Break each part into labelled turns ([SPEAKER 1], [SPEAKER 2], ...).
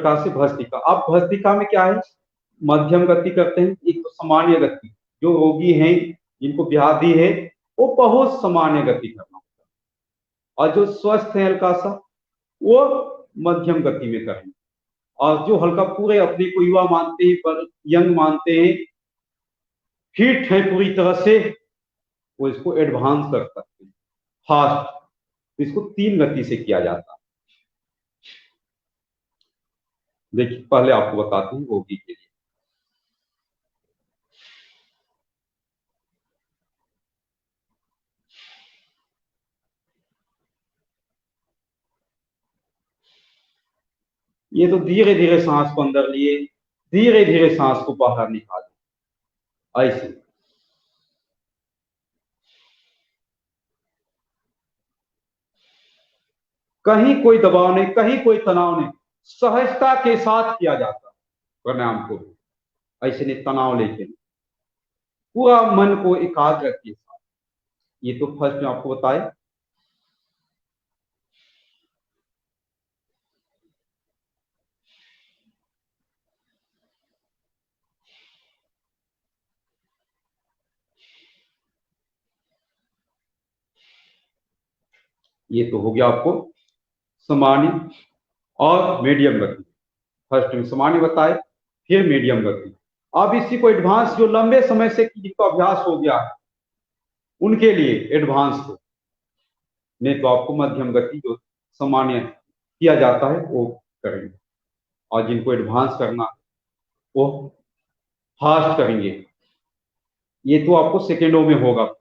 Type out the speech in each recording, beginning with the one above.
[SPEAKER 1] प्रकार से भस्त्रिका। अब भस्त्रिका में क्या है, मध्यम गति करते हैं, एक तो सामान्य गति, जो रोगी हैं जिनको व्याधि है वो बहुत सामान्य गति करना होता है, और जो स्वस्थ है हल्का सा वो मध्यम गति में करेंगे, और जो हल्का पूरे अपने को युवा मानते हैं, पर यंग मानते हैं, फिट है पूरी तरह से, वो इसको एडवांस कर सकते हैं, फास्ट। इसको 3 गति से किया जाता है। देखिए पहले आपको बताते हैं रोगी के लिए। ये तो धीरे धीरे सांस को अंदर लिए, धीरे धीरे सांस को बाहर निकाले, ऐसे। कहीं कोई दबाव नहीं, कहीं कोई तनाव नहीं, सहजता के साथ किया जाता है प्राणायाम को, ऐसे नहीं तनाव लेके, पूरा मन को एकाग्र के साथ। ये तो फर्स्ट में आपको बताए। ये तो हो गया आपको सामान्य और मीडियम गति। फर्स्ट में सामान्य बताए, फिर मीडियम गति। अब इसी को एडवांस, जो लंबे समय से जिसको अभ्यास हो गया है उनके लिए एडवांस को, नहीं तो आपको मध्यम गति जो सामान्य किया जाता है वो करेंगे, और जिनको एडवांस करना वो फास्ट करेंगे। ये तो आपको सेकेंडों में होगा।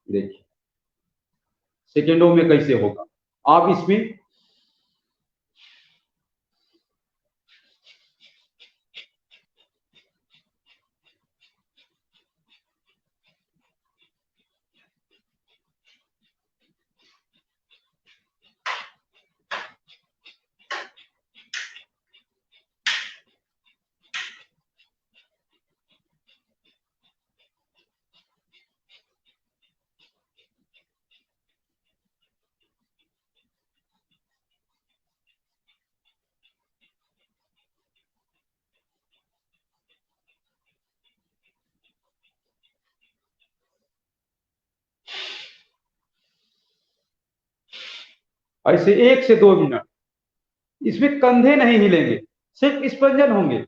[SPEAKER 1] देखिए सेकेंडों में कैसे होगा। आप इसमें ऐसे 1 से 2 मिनट, इसमें कंधे नहीं हिलेंगे, सिर्फ स्पंजन होंगे।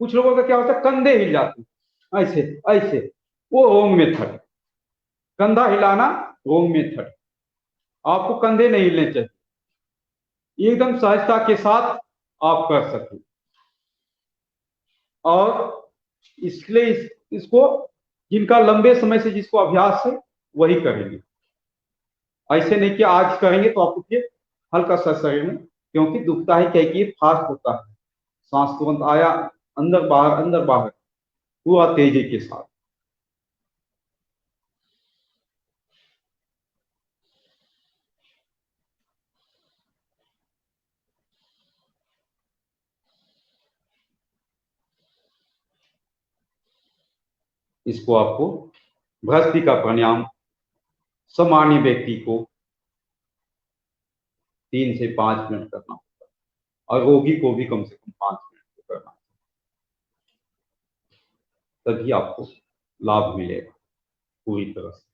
[SPEAKER 1] कुछ लोगों का क्या होता है, कंधे हिल जाते हैं ऐसे ऐसे, वो रोंग मेथड। कंधा हिलाना रोंग मेथड, आपको कंधे नहीं हिलने चाहिए, एकदम सहजता के साथ आप कर सकें। और इसलिए इसको जिनका लंबे समय से जिसको अभ्यास है वही करेंगे। ऐसे नहीं कि आज करेंगे तो आपको फिर हल्का सा शरीर में, क्योंकि दुखता है क्या कि फास्ट होता है, सांस तुरंत आया, अंदर बाहर पूरा तेजी के साथ। इसको आपको भस्त्रिका प्राणायाम सामान्य व्यक्ति को 3 से 5 मिनट करना होता है, और रोगी को भी कम से कम 5 मिनट करना, तभी आपको लाभ मिलेगा पूरी तरह से,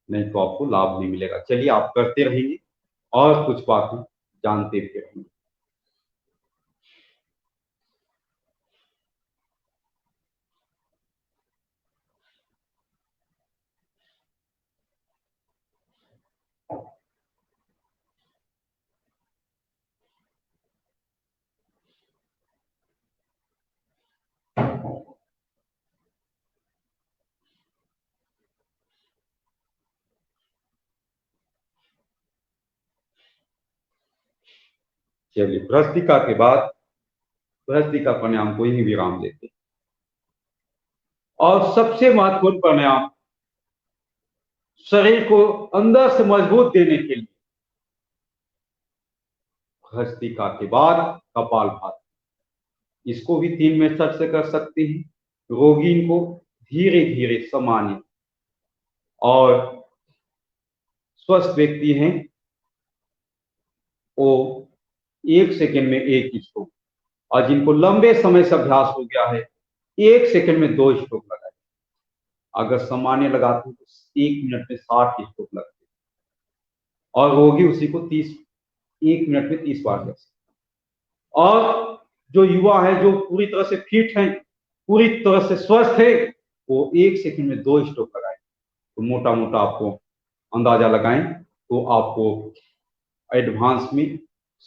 [SPEAKER 1] नहीं तो आपको लाभ नहीं मिलेगा। चलिए आप करते रहेंगे और कुछ बातें जानते भी रहेंगे। चलिए भस्त्रिका के बाद भस्त्रिका प्राणायाम को ही विराम देते हैं। और सबसे महत्वपूर्ण प्राणायाम शरीर को अंदर से मजबूत देने के लिए, भस्त्रिका के बाद कपालभाति। इसको भी 3 मेथड से कर सकते हैं। रोगी को धीरे धीरे सामान्य, और स्वस्थ व्यक्ति हैं वो 1 सेकंड में 1 स्ट्रोक, और जिनको लंबे समय से अभ्यास हो गया है 1 सेकंड में 2 स्ट्रोक लगाए। अगर सामान्य लगाते हैं तो 1 मिनट में 60 स्ट्रोक लगते हैं, और रोगी उसी को 1 मिनट में 30 बार कर सकते। और जो युवा है, जो पूरी तरह से फिट है, पूरी तरह से स्वस्थ है, वो 1 सेकंड में 2 स्ट्रोक लगाए। तो मोटा मोटा आपको अंदाजा लगाएं तो आपको एडवांस में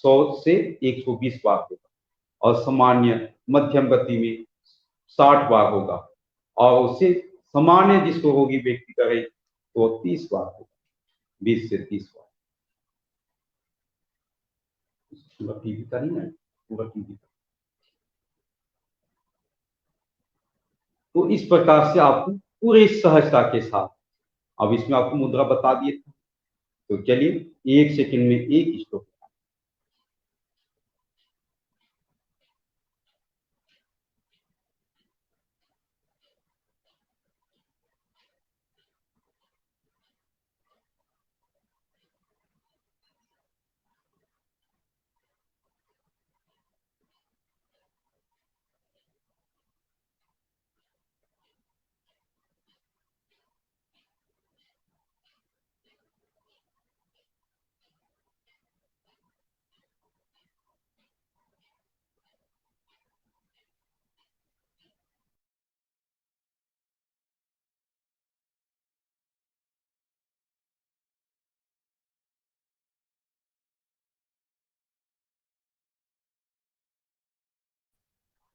[SPEAKER 1] 100 से 120 बार होगा, और सामान्य मध्यम गति में 60 बार होगा, और उससे सामान्य जिसको होगी व्यक्ति करे तो 30 बार होगा, 20 से 30 बार। पूरा टीवी का नहीं है, पूरा टीवी का। तो इस प्रकार से आपको पूरी सहजता के साथ, अब इसमें आपको मुद्रा बता दिए थे, तो चलिए 1 सेकंड में 1 स्ट्रोक।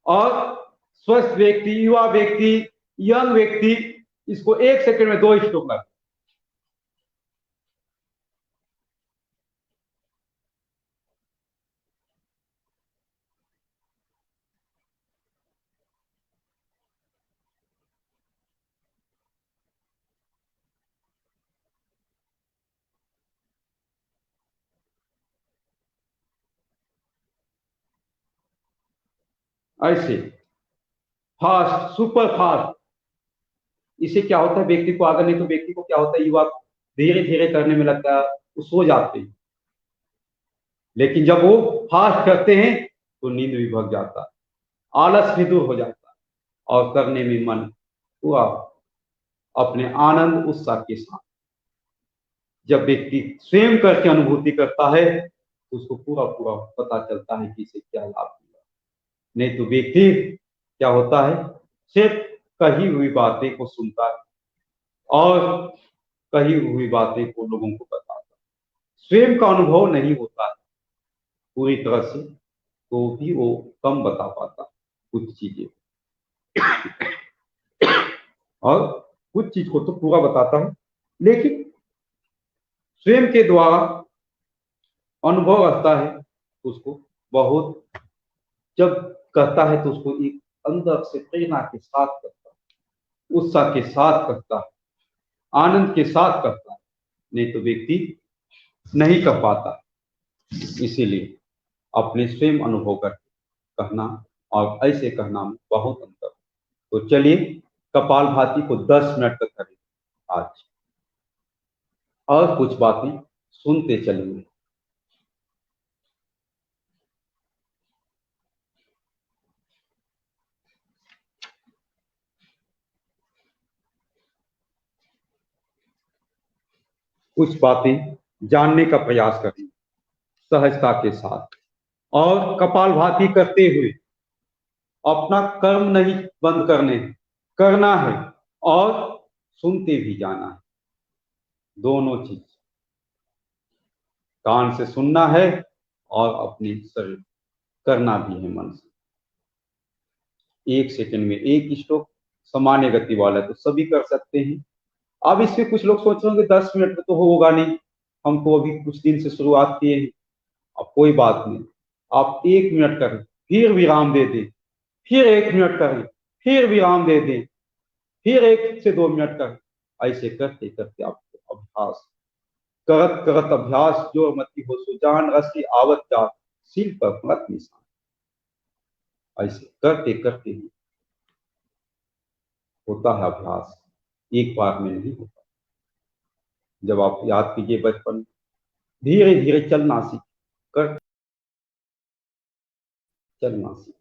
[SPEAKER 1] और स्वस्थ व्यक्ति, युवा व्यक्ति, यंग व्यक्ति इसको 1 सेकंड में 2 स्ट्रोक लगा। ऐसे फास्ट, सुपर फास्ट, इससे क्या होता है, व्यक्ति को आगे, नहीं तो व्यक्ति को क्या होता है, युवा धीरे धीरे करने में लगता है, वो सो जाते हैं। लेकिन जब वो फास्ट करते हैं तो नींद भी भग जाता है, आलस भी दूर हो जाता है, और करने में मन पूरा अपने आनंद उत्साह के साथ। जब व्यक्ति स्वयं करके अनुभूति करता है तो उसको पूरा पूरा पता चलता है कि इसे क्या लाभ मिला। नहीं तो व्यक्ति क्या होता है, सिर्फ कही हुई बातें को सुनता है और कही हुई बातें को लोगों को बताता है, स्वयं का अनुभव नहीं होता है पूरी तरह से, तो भी वो कम बता पाता कुछ चीजें, और कुछ चीज को तो पूरा बताता हूं, लेकिन स्वयं के द्वारा अनुभव रहता है तो उसको बहुत, जब कहता है तो उसको एक अंदर से प्रेरणा के साथ करता है, उत्साह के साथ करता है, आनंद के साथ करता है। नहीं तो व्यक्ति नहीं कर पाता। इसीलिए अपने स्वयं अनुभव करके कहना और ऐसे कहना में बहुत अंतर। तो चलिए कपालभाति को 10 मिनट तक करें आज, और कुछ बातें सुनते चलेंगे। कुछ बातें जानने का प्रयास करें सहजता के साथ, और कपालभाति करते हुए अपना कर्म नहीं बंद करना है, और सुनते भी जाना है। दोनों चीज, कान से सुनना है और अपने शरीर करना भी है मन से। 1 सेकंड में 1 स्ट्रोक, सामान्य गति वाला तो सभी कर सकते हैं। अब इसमें कुछ लोग सोच रहे होंगे 10 मिनट में तो होगा नहीं, हम तो अभी कुछ दिन से शुरुआत किए हैं। अब कोई बात नहीं, आप 1 मिनट करें, फिर विराम दे दें, फिर 1 मिनट करें, फिर विराम दे दें, फिर 1 से 2 मिनट करें। ऐसे करते करते आपको अभ्यास, करत करत अभ्यास जो मति हो सुजान रसी आवत जात, सिल पर मत निशान। ऐसे करते करते ही होता है अभ्यास, एक बार में नहीं होता। जब आप याद कीजिए बचपन, धीरे धीरे चलना सीख कर चलना सीखे,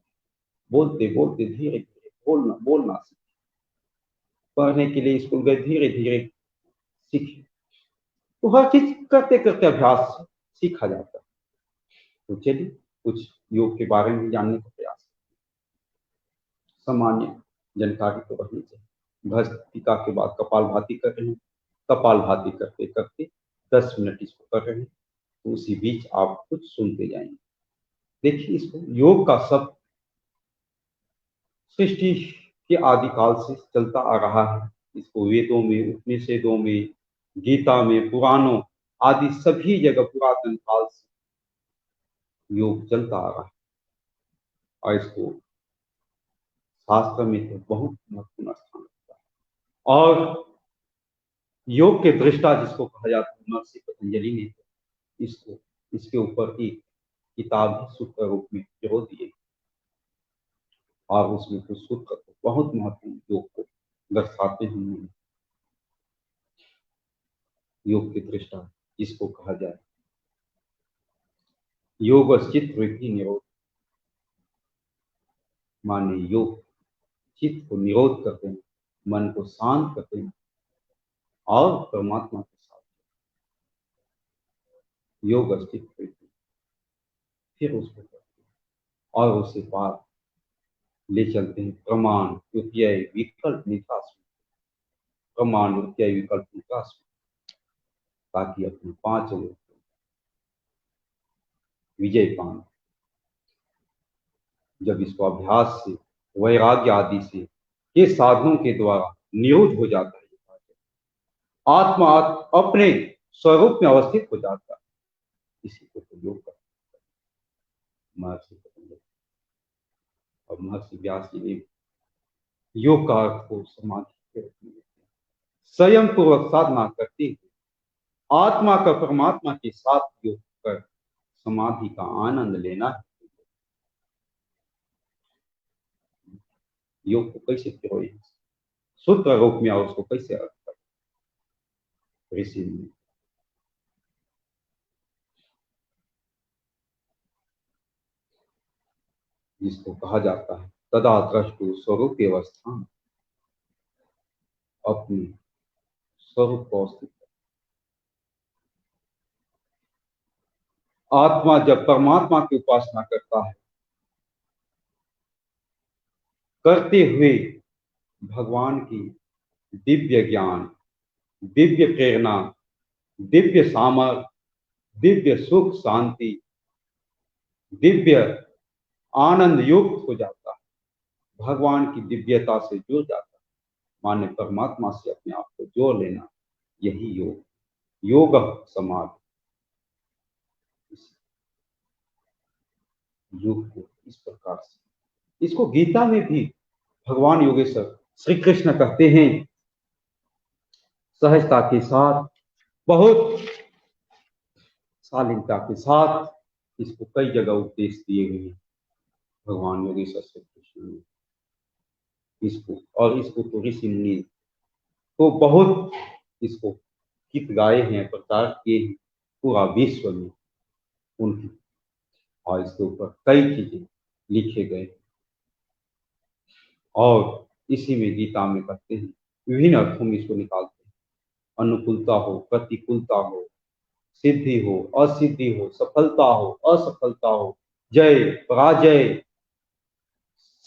[SPEAKER 1] बोलते बोलते धीरे धीरे बोलना सीखे, पढ़ने के लिए स्कूल गए धीरे धीरे सीखे। तो हर चीज करते करते अभ्यास सीखा जाता है। तो चलिए कुछ योग के बारे में जानने का प्रयास, सामान्य जानकारी तो रखनी चाहिए। भस्त्रिका के बाद कपालभाति कर रहे हैं, कपालभाति करते करते 10 मिनट इसको कर रहे हैं, तो उसी बीच आप कुछ सुनते जाएंगे। देखिए, इसको योग का शब्द सृष्टि के आदिकाल से चलता आ रहा है। इसको वेदों में, उपनिषदों में, गीता में, पुराणों आदि सभी जगह पुरातन काल से योग चलता आ रहा है, और इसको शास्त्र में तो बहुत महत्वपूर्ण स्थान रखता है। और योग के दृष्टा जिसको कहा जाता है, महर्षि पतंजलि ने इसको इसके ऊपर एक किताब सूत्र रूप में जो दिए, और उसमें कुछ सूत्र बहुत महत्वपूर्ण योग को दर्शाते हैं। योग के दृष्टा जिसको कहा जाए, योग चित्त वृत्ति निरोध, माने योग चित्त को निरोध करते हैं, मन को शांत करते हैं और परमात्मा के साथ योग चित्त वृत्ति, फिर उसको करते हैं और उसे पार ले चलते हैं प्रमाण द्वितीय विकल्प निकास, प्रमाण द्वितीय विकल्प निकास, ताकि अपने 5 विजय पान। जब इसको अभ्यास से, वैराग्य आदि से, ये साधनों के द्वारा निरोध हो जाता है, आत्मा अपने स्वरूप में अवस्थित हो जाता है, इसी को तो योग करता है महर्षि पतंजलि। और महर्षि व्यास जी ने योग का अर्थ को समाधि के रूप में स्वयं पूर्वक साधना करते हुए आत्मा का परमात्मा के साथ योग कर समाधि का आनंद लेना है। योग को कैसे पिरोए, सूत्र रूप में, और उसको कैसे अर्थ कर ऋषि ने जिसको कहा जाता है तदा द्रष्टु स्वरूप अवस्था, अपनी स्वरूप को स्थित। आत्मा जब परमात्मा की उपासना करता है, करते हुए भगवान की दिव्य ज्ञान, दिव्य प्रेरणा, दिव्य सामर्थ, दिव्य सुख शांति, दिव्य आनंद युक्त हो जाता है, भगवान की दिव्यता से जुड़ जाता है, माने परमात्मा से अपने आप को जोड़ लेना, यही योग, योग समाधि। योग को इस प्रकार से, इसको गीता में भी भगवान योगेश्वर श्री कृष्ण कहते हैं, सहजता के साथ, बहुत शालीनता के साथ इसको कई जगह उपदेश दिए गए हैं भगवान योगेश्वर श्री कृष्ण ने इसको। और इसको तो ऋषि मुनि तो बहुत इसको गीत गाए हैं, प्रचार किए हैं पूरा विश्व में उनकी, और इसके ऊपर कई चीजें लिखे गए। और इसी में गीता में कहते हैं, विभिन्न अर्थों में इसको निकालते हैं, अनुकूलता हो, प्रतिकूलता हो, सिद्धि हो, असिद्धि हो, सफलता हो, असफलता हो, जय पराजय,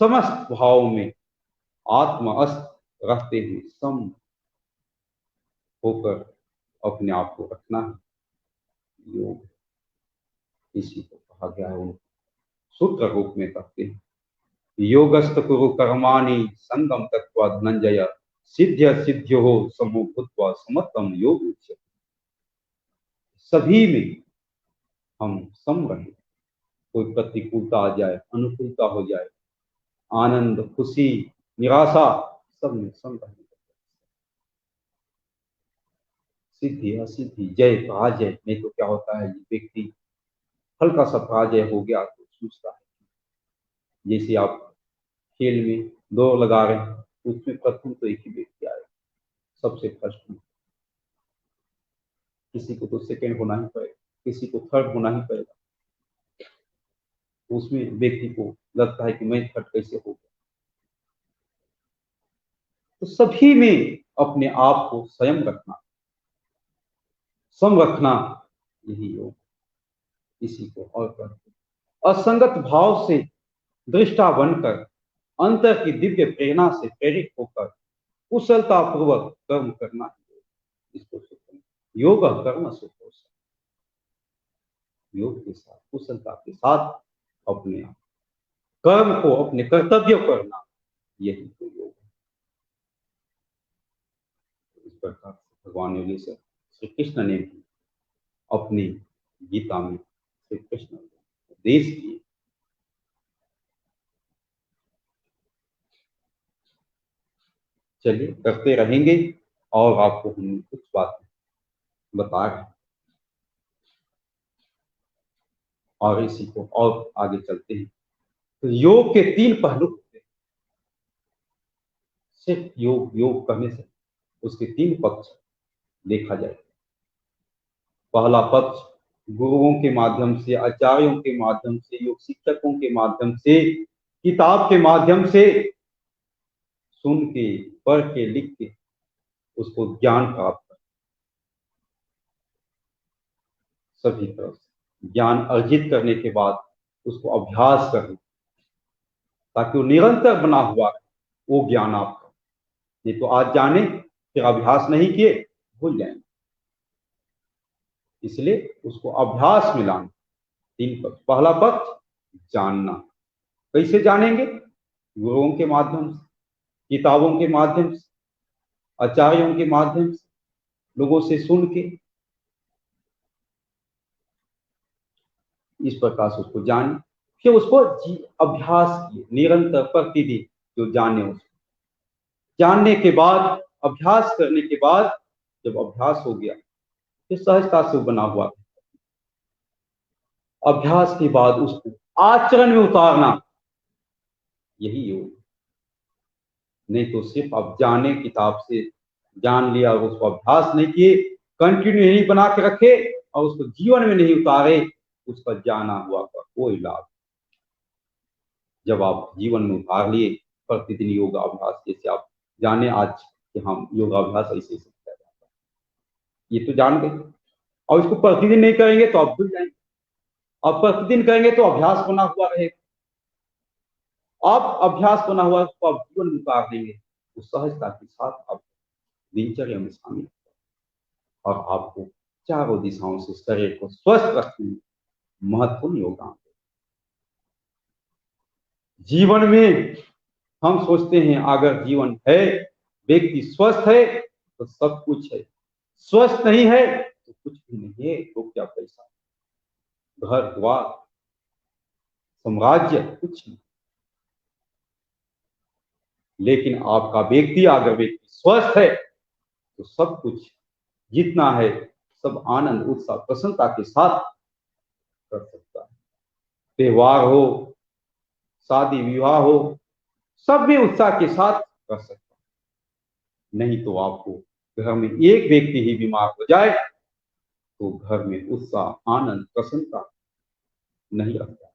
[SPEAKER 1] समस्त भाव में आत्मा अस्त रहते हुए सम होकर अपने आप को रखना है योग। इसी को कहा गया है, उन सूत्र रूप में कहते हैं, योगस्त कुरु कर्माणि संगम तत्व धनंजय, सिद्ध्य सिद्ध्यो हो समो भूत्वा समत्तम योग उच्यते। सभी में हम सम रहे, कोई प्रतिकूलता आ जाए, अनुकूलता हो जाए, आनंद, खुशी, निराशा, सब में सम रहे। सिद्धि असिद्धि, जय पराजय, नहीं तो क्या होता है, व्यक्ति हल्का सा पराजय हो गया तो सोचता है, जैसे आप खेल में दौड़ लगा रहे हैं, उसमें प्रथम तो एक ही व्यक्ति आए, सबसे फर्स्ट में, किसी को तो सेकंड होना ही पड़ेगा, किसी को थर्ड होना ही पड़ेगा, उसमें व्यक्ति को लगता है कि मैं खट कैसे हो गया। तो सभी में अपने आप को स्वयं रखना, सम रखना, यही योग, इसी को और करते असंगत भाव से दृष्टा बनकर अंतर की दिव्य प्रेरणा से प्रेरित होकर कुशलता पूर्वक कर्म करना है। इसको योग कर्म सुख, योग के साथ कुशलता के साथ अपने कर्म को, अपने कर्तव्य करना, यही तो योग है। इस प्रकार से भगवान योगी से श्री कृष्ण ने भी अपनी गीता में श्री कृष्ण उपदेश दिए। चलिए करते रहेंगे और आपको हम कुछ बातें बता रहे हैं और इसी को और आगे चलते हैं। तो योग के 3 पहलू होते हैं। सिर्फ योग योग करने से उसके 3 पक्ष देखा जाए। पहला पक्ष गुरुओं के माध्यम से, आचार्यों के माध्यम से, योग शिक्षकों के माध्यम से, किताब के माध्यम से सुन के, पढ़ के, लिख के उसको ज्ञान प्राप्त कर, सभी तरफ से ज्ञान अर्जित करने के बाद उसको अभ्यास करें ताकि वो निरंतर बना हुआ है वो ज्ञान आपका। नहीं तो आज जाने फिर अभ्यास नहीं किए भूल जाएंगे। इसलिए उसको अभ्यास में लाना। 3 पक्ष। पहला पक्ष जानना। कैसे जानेंगे? गुरुओं के माध्यम से, किताबों के माध्यम से, आचार्यों के माध्यम से, लोगों से सुन के, इस प्रकार से उसको जाने, फिर उसको अभ्यास किए निरंतर प्रतिदिन, जो जाने उसको जानने के बाद, अभ्यास करने के बाद, जब अभ्यास हो गया फिर सहजता से बना हुआ। अभ्यास के बाद उसको आचरण में उतारना, यही योग। नहीं तो सिर्फ आप जाने, किताब से जान लिया और उसको अभ्यास नहीं किए, कंटिन्यू नहीं बना के रखे और उसको जीवन में नहीं उतारे, उसका जाना हुआ का कोई लाभ। जब आप जीवन में उतार लिए प्रतिदिन योगाभ्यास, जैसे आप जाने आज कि हम योगाभ्यास ऐसे ऐसे किया जाता है, ये तो जान गए, और इसको प्रतिदिन नहीं करेंगे तो आप भूल जाएंगे। अब प्रतिदिन करेंगे तो अभ्यास बना हुआ रहेगा। अब अभ्यास बना हुआ उसको आप जीवन में उतार देंगे तो सहजता के साथ आप दिनचर्या में शामिल और आपको चारों दिशाओं से शरीर को स्वस्थ रखने में महत्वपूर्ण योगदान। जीवन में हम सोचते हैं अगर जीवन है, व्यक्ति स्वस्थ है तो सब कुछ है, स्वस्थ नहीं है तो कुछ भी नहीं है। तो क्या पैसा, घर द्वार, साम्राज्य, कुछ नहीं। लेकिन आपका व्यक्ति, अगर व्यक्ति स्वस्थ है तो सब कुछ जितना है सब आनंद, उत्साह, प्रसन्नता के साथ कर सकता है। त्योहार हो, शादी विवाह हो, सब में उत्साह के साथ कर सकता है। नहीं तो आपको घर में एक व्यक्ति ही बीमार हो जाए तो घर में उत्साह, आनंद, प्रसन्नता नहीं रहता।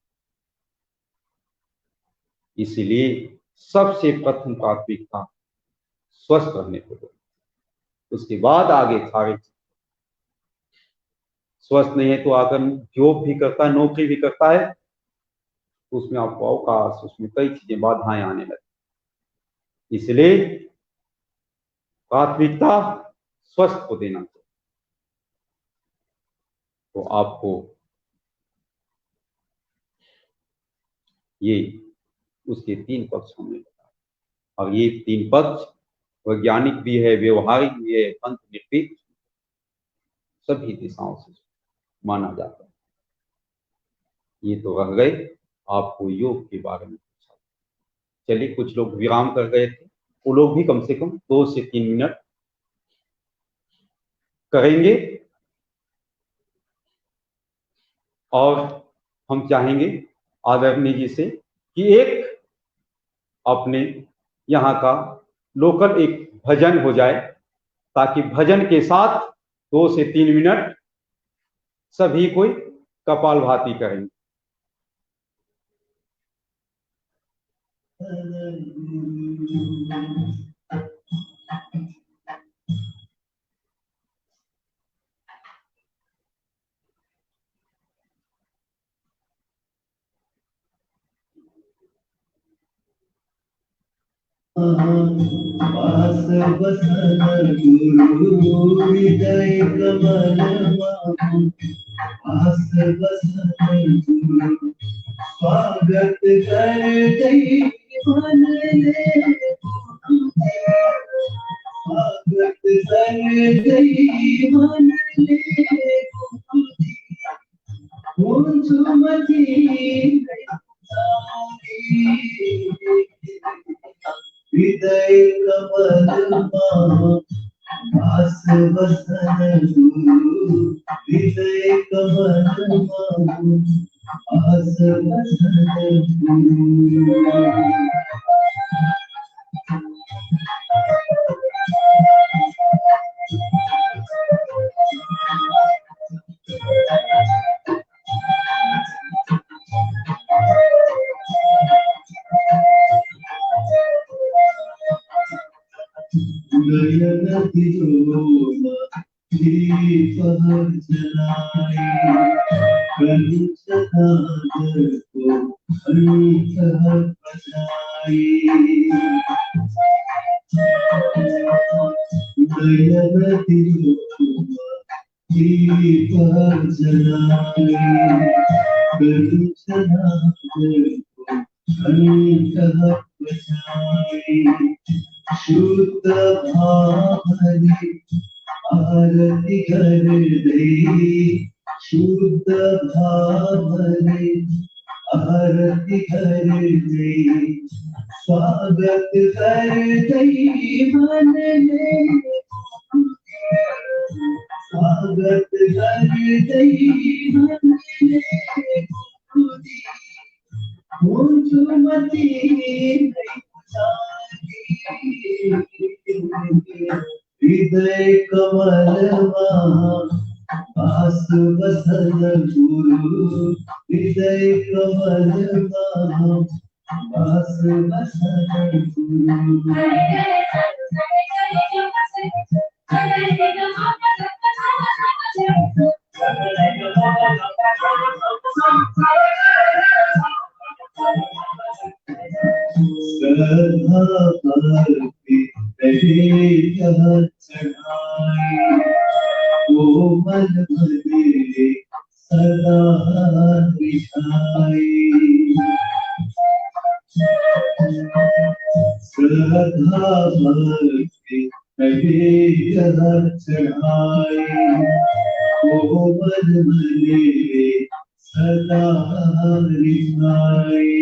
[SPEAKER 1] इसीलिए सबसे प्रथम प्राथमिकता स्वस्थ रहने को दो, उसके बाद आगे सारे। स्वस्थ नहीं है तो अगर जॉब भी करता है, नौकरी भी करता है तो उसमें आपको अवकाश, उसमें कई चीजें बाधाएं आने लगती। इसलिए प्राथमिकता स्वस्थ को देना चाहिए। तो आपको ये उसके 3 पक्ष हमने बताया, और ये 3 पक्ष वैज्ञानिक भी है, व्यवहारिक भी है, पंथ निरपेक्ष, सभी दिशाओं से माना जाता है। ये तो रह गए आपको योग के बारे में पूछा। चलिए, कुछ लोग विराम कर गए थे, वो लोग भी कम से कम 2 से 3 मिनट करेंगे। और हम चाहेंगे आदरणीय जी से कि एक अपने यहाँ का लोकल एक भजन हो जाए, ताकि भजन के साथ 2 से 3 मिनट सभी कोई कपालभाति करेंगे।
[SPEAKER 2] वास वसन गुरु हृदय कमल वास वसन गुरु स्वागत कर दई मन ले स्वागत कर दई मन ले सुमति हृदय कमल वास वसन गुरु हृदय कमल वास वसन गुरु गयन दियोला दीप जलाए कलुष नागर को अंत बजाए गयन दियोला दीप जलाए कलुष नागर को अंत बजाए शुद्ध भावने आरती कर दे शुद्ध भावने आरती कर दे स्वागत कर दे मन में स्वागत कर दे मन में सुमति हृदय कमल वास वसन गुरु हृदय कमल वास वसन गुरु श्रद्धा करके रहे चढ़ाए कोमल भरे सदा बिछाए श्रद्धा करके रहे चढ़ाए कोमल भरे सदा बिछाए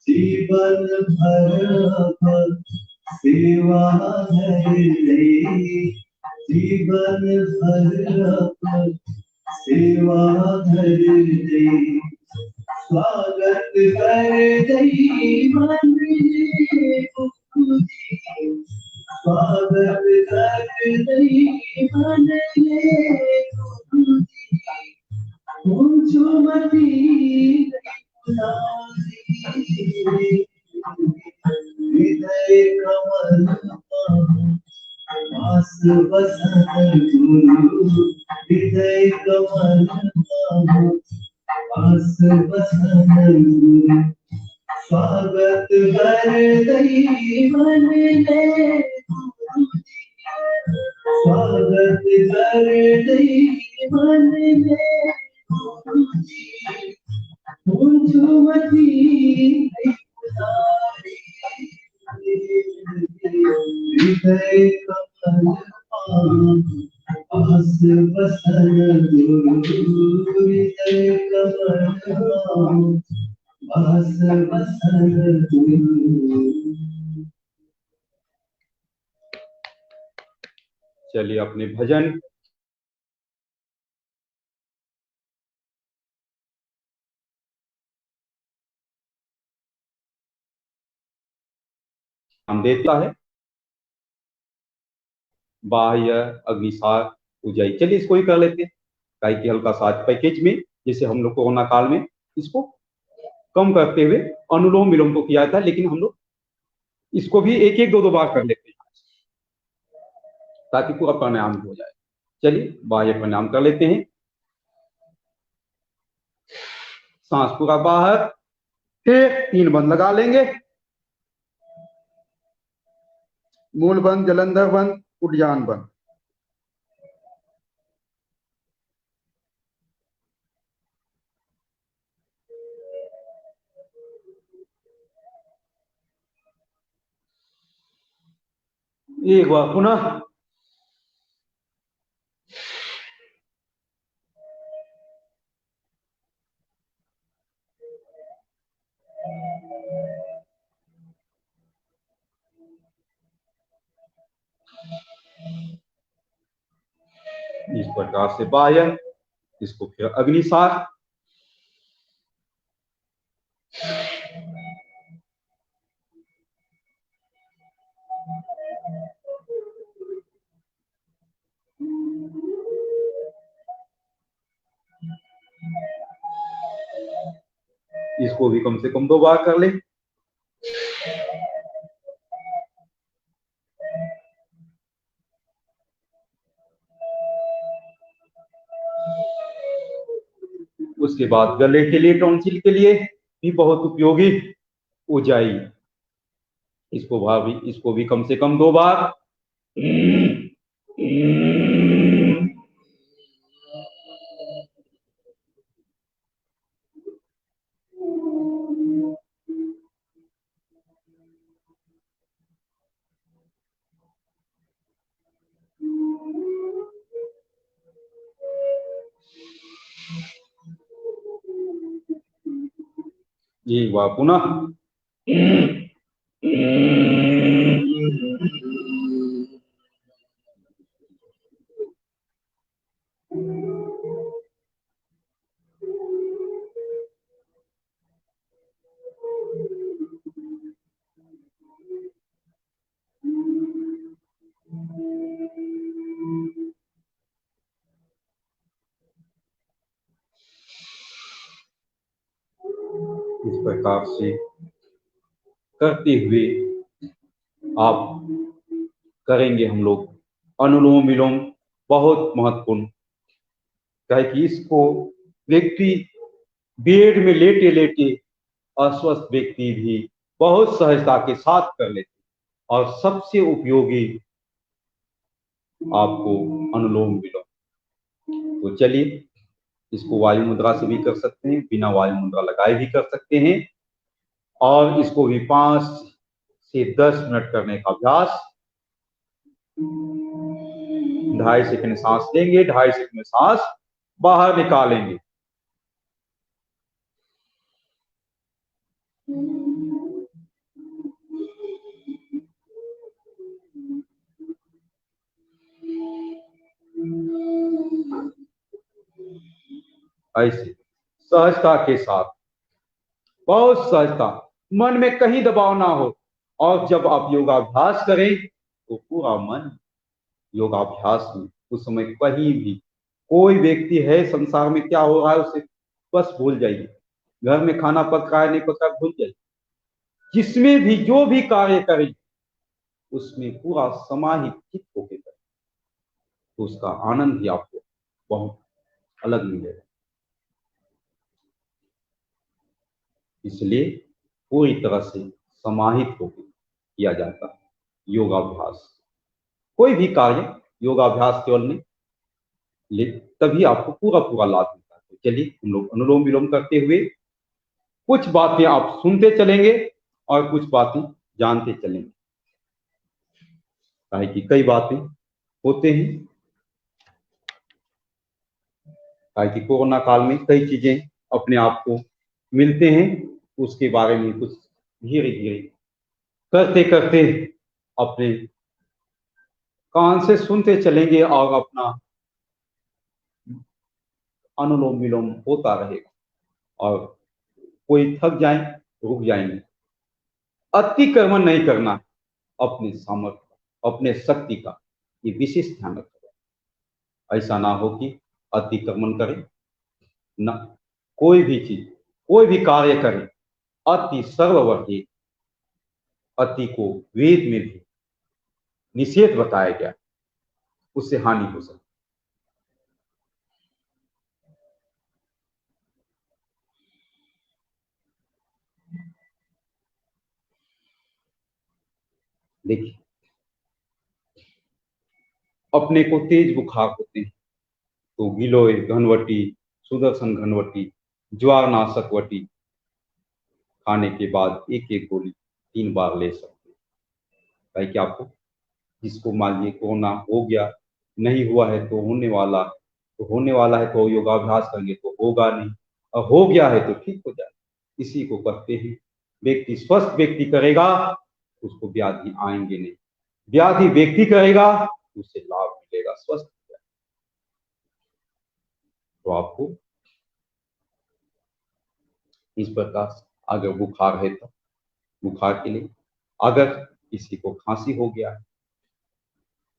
[SPEAKER 2] जीवन भर सेवा धरे जीवन भर सेवा धरे स्वागत कर दई मन स्वागत कर दई मन सुमति हृदय कमल वास वसन गुरु हृदय कमल वास वसन गुरु स्वागत कर दई मन ले स्वागत कर दई मन ले सुमति हृदय कमल वास वसन गुरु हृदय कमल वास वसन गुरु।
[SPEAKER 1] चलिए अपने भजन हम देता है बाह्य अग्निसार पूजाई। चलिए इसको ही कर लेते हैं गाय की हल्का सा पैकेज में, जैसे हम लोग कोरोना काल में इसको कम करते हुए अनुलोम विलोम को किया जाता है, लेकिन हम लोग इसको भी एक एक दो दो बार कर लेते हैं ताकि पूरा प्राणायाम हो जाए। चलिए बाह्य प्राणायाम कर लेते हैं। सांस पूरा बाहर, फिर 3 बंद लगा लेंगे। मूल बंद, जलंधर बंद, उद्यान बंद। एक बार पुनः। इस प्रकार से बाह्य, इसको फिर अग्निसार। इसको भी कम से कम 2 बार कर ले। उसके बाद गले के लिए, टॉन्सिल के लिए भी बहुत उपयोगी उजाई। इसको भी कम से कम 2 बार। एक बार पुनः। इस प्रकार से करते हुए आप करेंगे हम लोग अनुलोम विलोम। बहुत महत्वपूर्ण है कि इसको व्यक्ति बेड में लेटे लेटे अस्वस्थ व्यक्ति भी बहुत सहजता के साथ कर लेते, और सबसे उपयोगी आपको अनुलोम विलोम। तो चलिए, इसको वायु मुद्रा से भी कर सकते हैं, बिना वायु मुद्रा लगाए भी कर सकते हैं, और इसको भी 5 से 10 मिनट करने का अभ्यास। 2.5 सेकंड सांस लेंगे, 2.5 सेकंड में सांस बाहर निकालेंगे। ऐसे सहजता के साथ, बहुत सहजता, मन में कहीं दबाव ना हो। और जब आप योगाभ्यास करें तो पूरा मन योगाभ्यास में, उस समय कहीं भी कोई व्यक्ति है संसार में क्या हो रहा है उसे बस भूल जाइए। घर में खाना पक रहा है नहीं पक रहा, भूल जाइए। जिसमें भी जो भी कार्य करें उसमें पूरा समाहित चित्त होकर करें, तो उसका आनंद भी आपको बहुत अलग मिलेगा। इसलिए पूरी तरह से समाहित होकर किया जाता है योगाभ्यास। कोई भी कार्य योगाभ्यास केवल नहीं, तभी आपको पूरा पूरा लाभ मिलता है। तो चलिए हम लोग अनुलोम विलोम करते हुए कुछ बातें आप सुनते चलेंगे और कुछ बातें जानते चलेंगे, काहे कि कई बातें होते हैं। काहे कि कोरोना काल में कई चीजें अपने आप को मिलते हैं, उसके बारे में कुछ धीरे धीरे करते करते अपने कान से सुनते चलेंगे और अपना अनुलोम विलोम होता रहेगा। और कोई थक जाए रुक जाएंगे। अतिक्रमण नहीं करना है, अपने सामर्थ्य, अपने शक्ति का ये विशेष ध्यान रखेगा। ऐसा ना हो कि अतिक्रमण करें, ना कोई भी चीज, कोई भी कार्य करें अति सर्ववर्जित, अति को वेद में भी निषेध बताया गया, उससे हानि हो सकती। देखिए, अपने को तेज बुखार होते हैं तो गिलोय घनवटी, सुदर्शन घनवटी, ज्वारनाशक वटी खाने के बाद एक एक गोली 3 बार ले सकते हैं। ताकि आपको, जिसको मान लीजिए कोरोना हो गया, नहीं हुआ है तो होने वाला, तो होने वाला है तो योगाभ्यास करेंगे तो होगा नहीं, और हो गया है तो ठीक हो जाए। इसी को कहते हैं, व्यक्ति स्वस्थ व्यक्ति करेगा उसको व्याधि आएंगे नहीं, व्याधि व्यक्ति करेगा उससे लाभ मिलेगा, स्वस्थ हो जाए। तो आपको इस प्रकार, अगर बुखार है तो बुखार के लिए, अगर किसी को खांसी हो गया है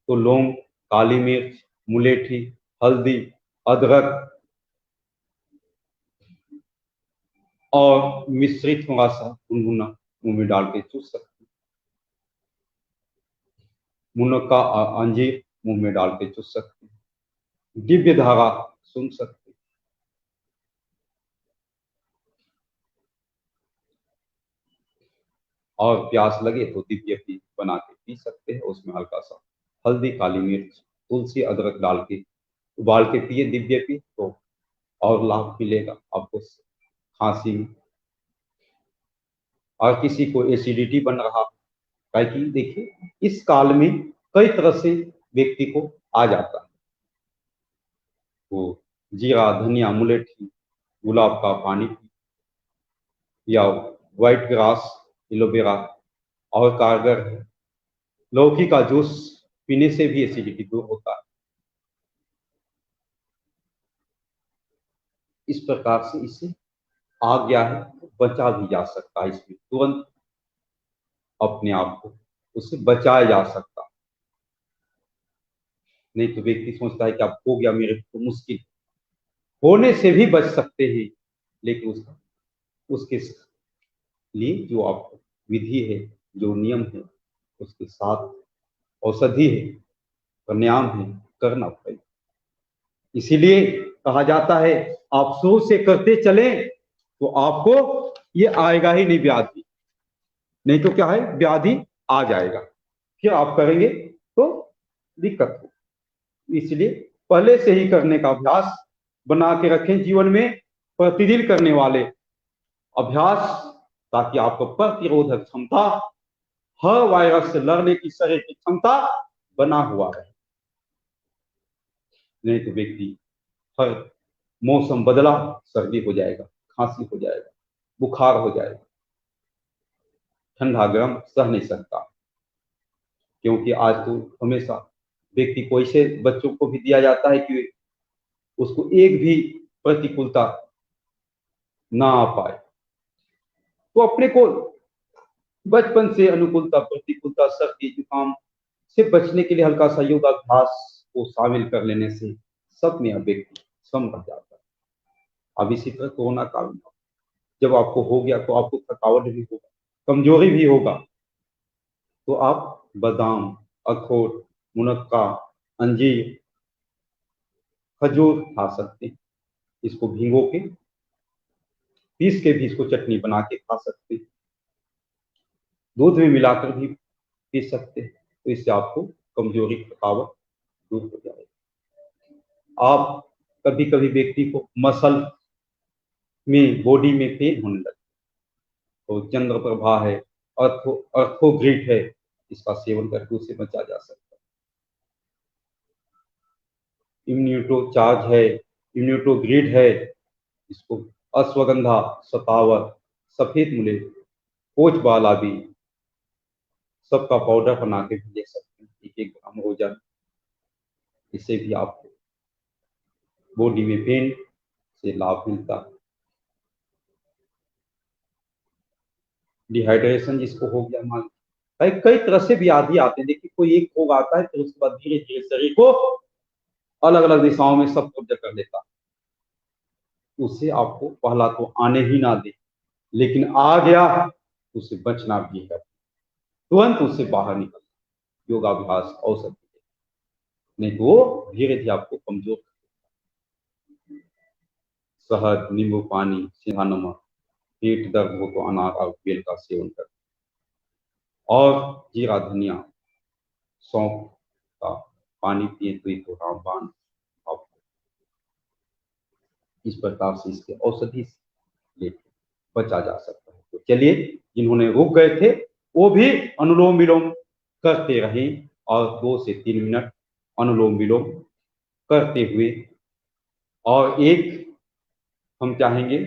[SPEAKER 1] तो लौंग, काली मिर्च, मुलेठी, हल्दी, अदरक और मिश्रित थोड़ा सा गुनगुना मुंह में डाल के चूस सकते हैं। मुनक्का अंजीर मुंह में डाल के चूस सकते हैं। दिव्य धारा सुन सकते हैं। और प्यास लगे तो दिव्य पी बना के पी सकते हैं। उसमें हल्का सा हल्दी, काली मिर्च, तुलसी, अदरक डाल के उबाल के पिए दिव्य पी, तो और लाभ मिलेगा आपको खांसी में। और किसी को एसिडिटी बन रहा, ताकि देखिए इस काल में कई तरह से व्यक्ति को आ जाता है। वो जीरा, धनिया, मुलेठी, गुलाब का पानी या व्हाइट ग्रास, एलोवेरा और कारगर है। लौकी का जूस पीने से भी एसिडिटी दूर होता है। इस प्रकार से इससे आ गया है, बचा भी जा सकता है। इसमें तुरंत अपने आप को उससे बचाया जा सकता है। नहीं तो व्यक्ति सोचता है कि अब हो गया मेरे को, मुश्किल होने से भी बच सकते हैं, लेकिन उसका उसके लिए जो आप विधि है, जो नियम है, उसके साथ औषधि है, प्राणायाम है, करना पड़ेगा। इसीलिए कहा जाता है आप शुरू से करते चले तो आपको ये आएगा ही नहीं व्याधि, नहीं तो क्या है व्याधि आ जाएगा, फिर आप करेंगे तो दिक्कत हो। इसलिए पहले से ही करने का अभ्यास बना के रखें जीवन में, प्रतिदिन करने वाले अभ्यास, ताकि आपको प्रतिरोधक क्षमता, हर वायरस से लड़ने की शरीर की क्षमता बना हुआ है। नहीं तो व्यक्ति हर मौसम बदला सर्दी हो जाएगा, खांसी हो जाएगा, बुखार हो जाएगा, ठंडा गर्म सह नहीं सकता। क्योंकि आज तो हमेशा व्यक्ति को ऐसे बच्चों को भी दिया जाता है कि उसको एक भी प्रतिकूलता ना आ पाए। तो अपने को बचपन से अनुकूलता, प्रतिकूलता, सर्दी जुकाम से बचने के लिए हल्का सा योगाभ्यास को शामिल कर लेने से सब में व्यक्ति सम रह जाता है। अब इसी तरह कोरोना काल में जब आपको हो गया तो आपको थकावट भी होगा, कमजोरी भी होगा, तो आप बादाम, अखरोट, मुनक्का, अंजीर, खजूर खा सकते हैं। इसको भिगो के, पीस के भी इसको चटनी बना के खा सकते हैं। दूध में मिलाकर भी पी सकते हैं। तो इससे आपको कमजोरी, थकावट दूर हो जाएगी। आप कभी कभी व्यक्ति को मसल में, बॉडी में पेन होने लगता है, तो चंद्र प्रभा है, अर्थोग्रिट है, इसका सेवन करके उससे बचा जा सकता है। इम्यूनिटो चार्ज है, इम्यूनिटोग्रिड है, इसको अश्वगंधा, सतावर, सफेद मूले, कोच बाला भी, सबका पाउडर बना के भी ले सकते हैं 1-1 ग्राम रोजाना। इससे भी आपको बॉडी में पेन से लाभ मिलता है। डिहाइड्रेशन जिसको हो गया, मान कई कई तरह से व्याधि आते हैं। देखिए कोई एक रोग आता है, फिर उसके बाद धीरे धीरे शरीर को अलग अलग दिशाओं में सब कब्जा कर लेता है। उससे आपको पहला तो आने ही ना दे, लेकिन आ गया उसे बचना भी है, तुरंत उसे बाहर निकलना योगाभ्यास औषधि, नहीं तो वो धीरे धीरे आपको कमजोर। शहद, नींबू पानी, सेंधा नमक, पेट दर्द हो तो अनार और बेल का सेवन करें, और जीरा धनिया सौंफ का पानी पिए तो ये तो रामबाण। आप इस प्रकार से इसके औषधि लेके बचा जा सकता है। तो चलिए, जिन्होंने रुक गए थे वो भी अनुलोम विलोम करते रहे, और 2 से 3 मिनट अनुलोम विलोम करते हुए, और एक हम चाहेंगे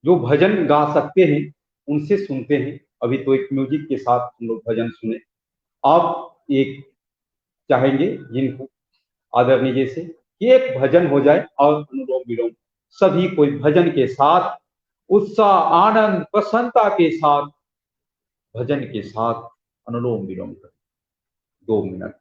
[SPEAKER 1] जो भजन गा सकते हैं उनसे सुनते हैं। अभी तो एक म्यूजिक के साथ हम लोग भजन सुने। आप एक चाहेंगे जिनको आदरणीय जैसे कि एक भजन हो जाए और अनुलोम विलोम सभी कोई भजन के साथ उत्साह आनंद प्रसन्नता के साथ भजन के साथ अनुलोम विलोम करें 2 मिनट।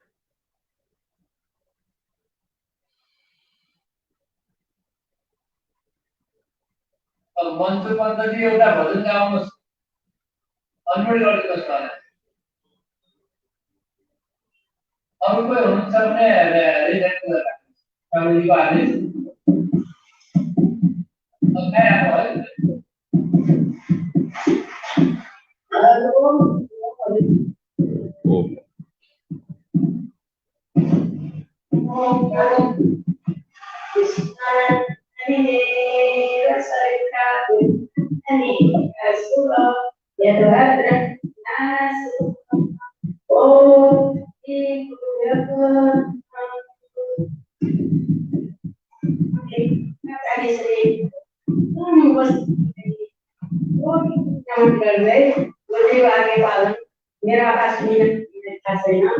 [SPEAKER 2] मञ्च पद्धति एउटा भजन गाउनुहोस्, अनम्युट गरिदिनुहोस् मलाई। अरू कोही हुनुहुन्छ भने रिजेक्ट गरेर राख्नुहोस्। हालिस मेरा आकाश था सही ना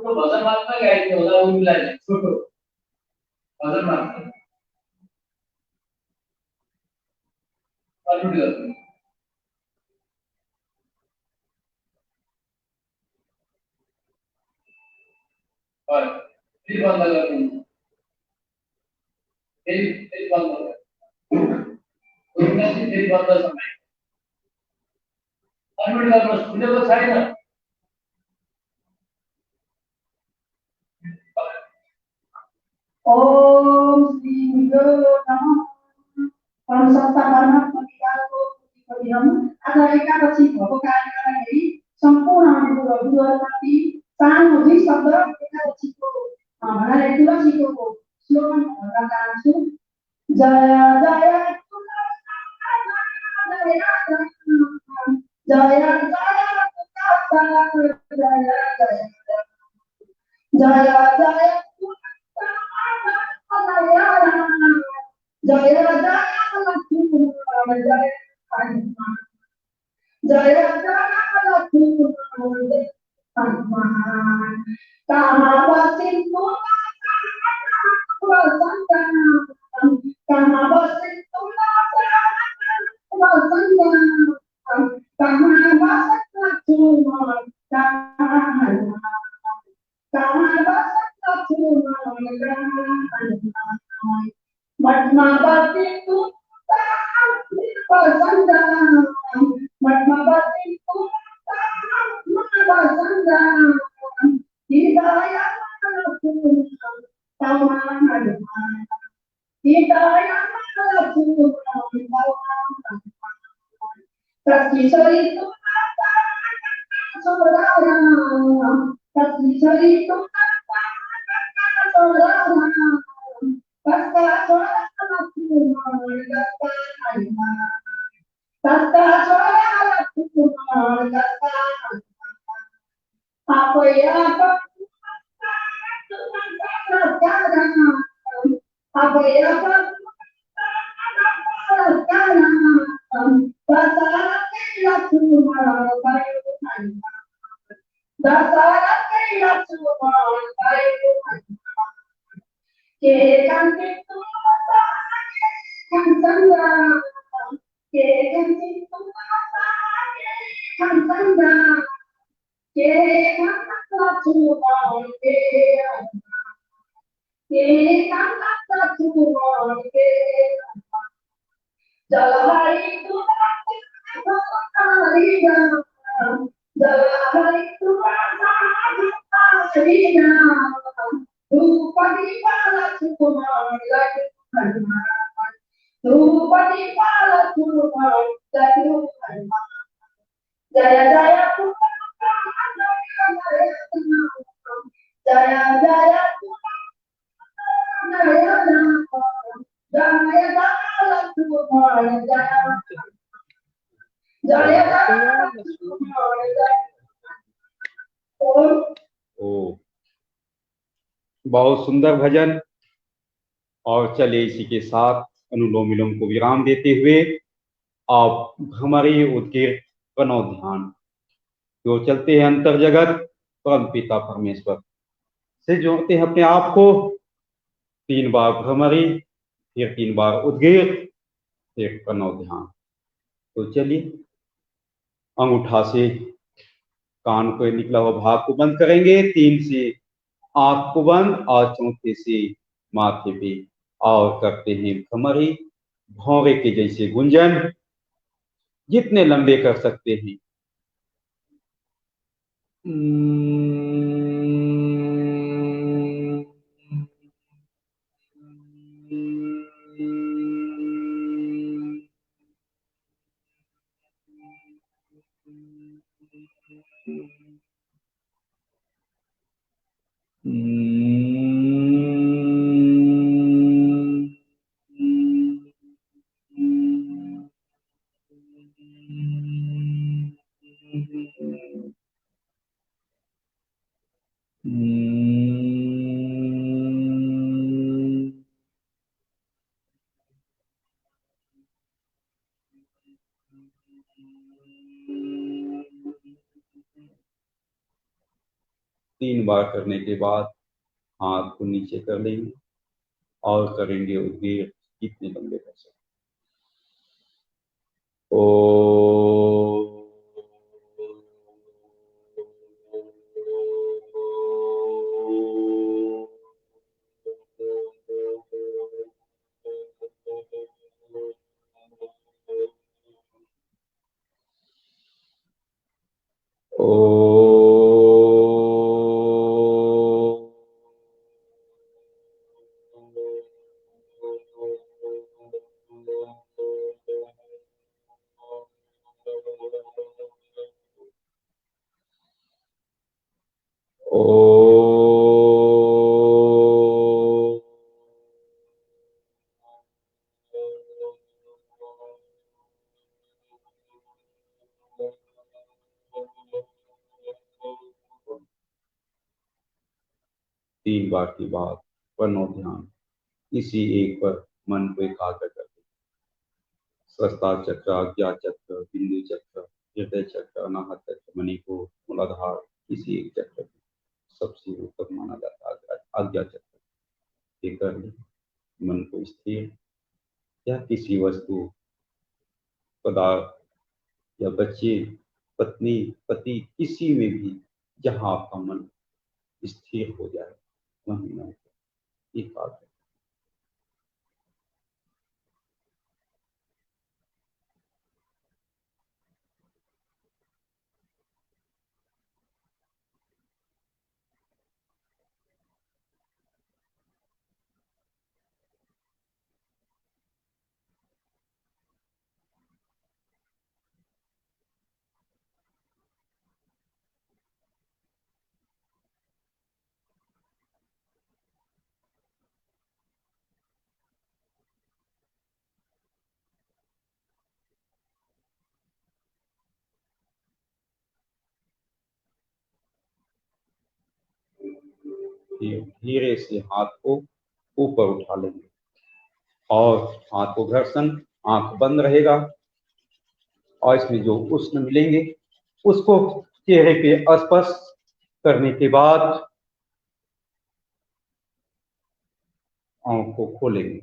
[SPEAKER 2] भजन मात्र गायचे होला उरलाय छोटो भजन मात्र चालू और फिर बंद कर दूंगा फिर बंद कर दूंगा फिर बंद समय अनम्यूट कर लो मुझे तो साइड ना
[SPEAKER 3] ओम श्री गुरु नमः परम सत्ता परमात्मा पिताको पुजी हम आज एकादशी भएको कार्यक्रमलाई हेरी सम्पूर्ण हाम्रो गुरुहरुमाथि सानो दुई शब्द एकादशीको भनेर तुलसीको श्लोकन भन्न चाहन्छु जय जय जय
[SPEAKER 1] बहुत सुंदर भजन। और चलिए इसी के साथ अनुलोम विलोम को विराम देते हुए आप हमारे उद्गीत कनो ध्यान जो चलते हैं अंतर जगत परम पिता परमेश्वर से जोड़ते हैं अपने आप को 3 बार भ्रमरी फिर 3 बार उद्गीर, फिर प्रणव ध्यान। तो चलिए, अंगूठा से कान को निकला हुआ भाग को बंद करेंगे, 3 से आंख को बंद और चौथे से माथे पे, और करते हैं भ्रमरी, भौरे के जैसे गुंजन, जितने लंबे कर सकते हैं। तीन बार करने के बाद हाथ को नीचे कर लेंगे और करेंगे उद्गीर, कितने लंबे कर सकते। तीन बार के बाद प्रणव ध्यान, इसी एक पर मन को एकाग्र कर दे। सहस्त्रार चक्र, आज्ञा चक्र, बिंदु चक्र, हृदय चक्र, अनाहत चक्र, मणिपुर, मूलाधार, इसी एक चक्र में सबसे उत्तम माना जाता है आज्ञा चक्र। ये कर ले, मन को स्थिर, या किसी वस्तु, पदार्थ या बच्चे, पत्नी, पति, किसी में भी जहां आपका मन स्थिर हो जाए वहीं मन को एकाग्र। फिर धीरे से हाथ को ऊपर उठा लेंगे और हाथ को घर्षण, आंख बंद रहेगा, और इसमें जो उष्ण मिलेंगे उसको चेहरे पे स्पर्श करने के बाद आंख को खोलेंगे।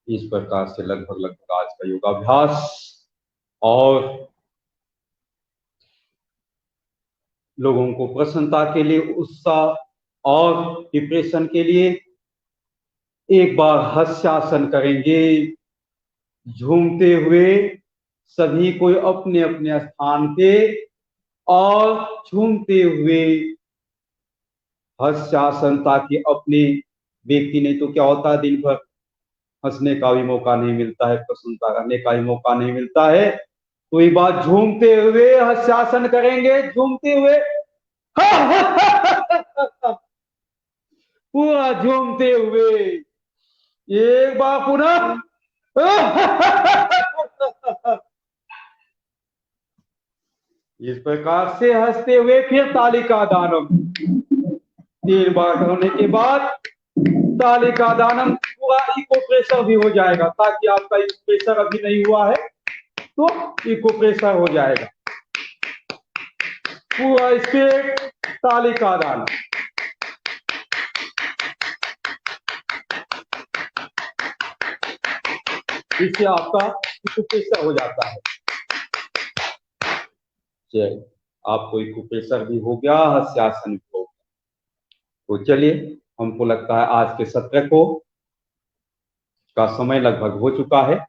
[SPEAKER 1] इस प्रकार से लगभग आज का योगाभ्यास और लोगों को प्रसन्नता के लिए, उत्साह और डिप्रेशन के लिए एक बार हस्यासन करेंगे, झूमते हुए सभी को अपने अपने स्थान पे, और झूमते हुए हस्यासन, ताकि अपने व्यक्ति ने तो क्या होता है, दिन भर हंसने का भी मौका नहीं मिलता है, प्रसन्नता करने का भी मौका नहीं मिलता है। तो एक बार झूमते हुए हस्यासन करेंगे, झूमते हुए पूरा झूमते हुए एक बार पुनः इस प्रकार से हंसते हुए फिर तालिका दानम 3 बार करने के बाद तालिका दानम, पूरा इको प्रेशर भी हो जाएगा, ताकि आपका इको प्रेशर अभी नहीं हुआ है तो इको प्रेशर हो जाएगा। पूरा स्पीड तालिका दान। इससे आपका कुप्रेशर हो जाता है। चलिए, आपको कुप्रेशर भी हो गया, हस्यासन भी हो गया। तो चलिए, हमको लगता है आज के सत्र को का समय लगभग हो चुका है।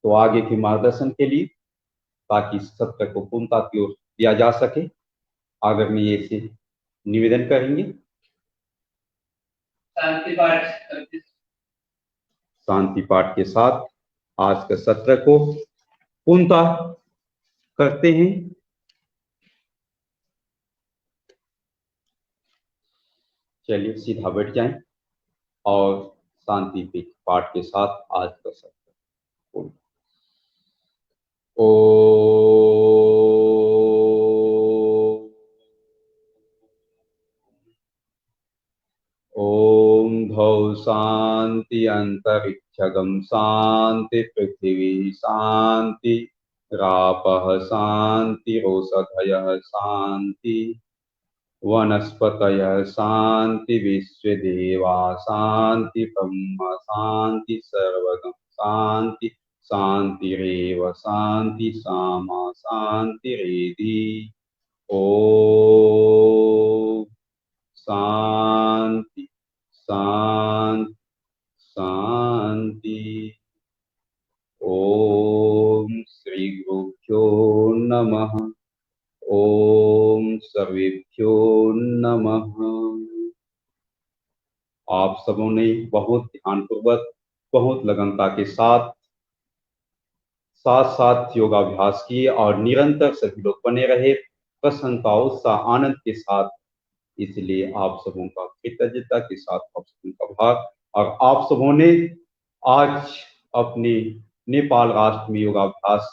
[SPEAKER 1] तो आगे के मार्गदर्शन के लिए, ताकि सत्र को पूर्णता की ओर दिया जा सके, आदरणीय से निवेदन करेंगे।
[SPEAKER 2] शांति पाठ करते
[SPEAKER 1] शांति पाठ के साथ आज के सत्र को पूर्णता करते हैं। चलिए, सीधा बैठ जाएं और शांति के पाठ के साथ आज का सत्र। ओम धौ शांति अंतरिक्षगम शांति पृथ्वी शांति रापः शांति रोषधयः शांति वनस्पतयः शांति विश्वदेवा शांति ब्रह्म शांति सर्वगम शांति शांतिरेव शांति सामा शांतिरेधि। ओम शांति शांति शांति। ओम श्री गुरुभ्यो नमः। ओम सर्वेभ्यो नमः। आप सबों ने बहुत ध्यानपूर्वक, बहुत लगनता के साथ साथ योगाभ्यास किए और निरंतर सभी लोग बने रहे प्रसन्नता, उत्साह, आनंद के साथ। इसलिए आप सबों का कृतज्ञता के साथ आप सबों का आभार। और आप सबों ने आज अपने नेपाल राष्ट्र में योगाभ्यास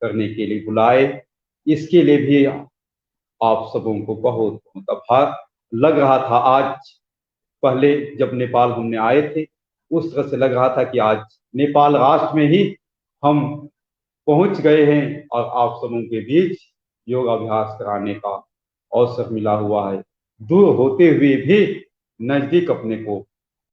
[SPEAKER 1] करने के लिए बुलाए, इसके लिए भी आप सबों को बहुत बहुत आभार। लग रहा था आज, पहले जब नेपाल हमने आए थे उस तरह से लग रहा था कि आज नेपाल राष्ट्र में ही हम पहुंच गए हैं और आप सबों के बीच योगाभ्यास कराने का अवसर मिला हुआ है। दूर होते हुए भी नजदीक अपने को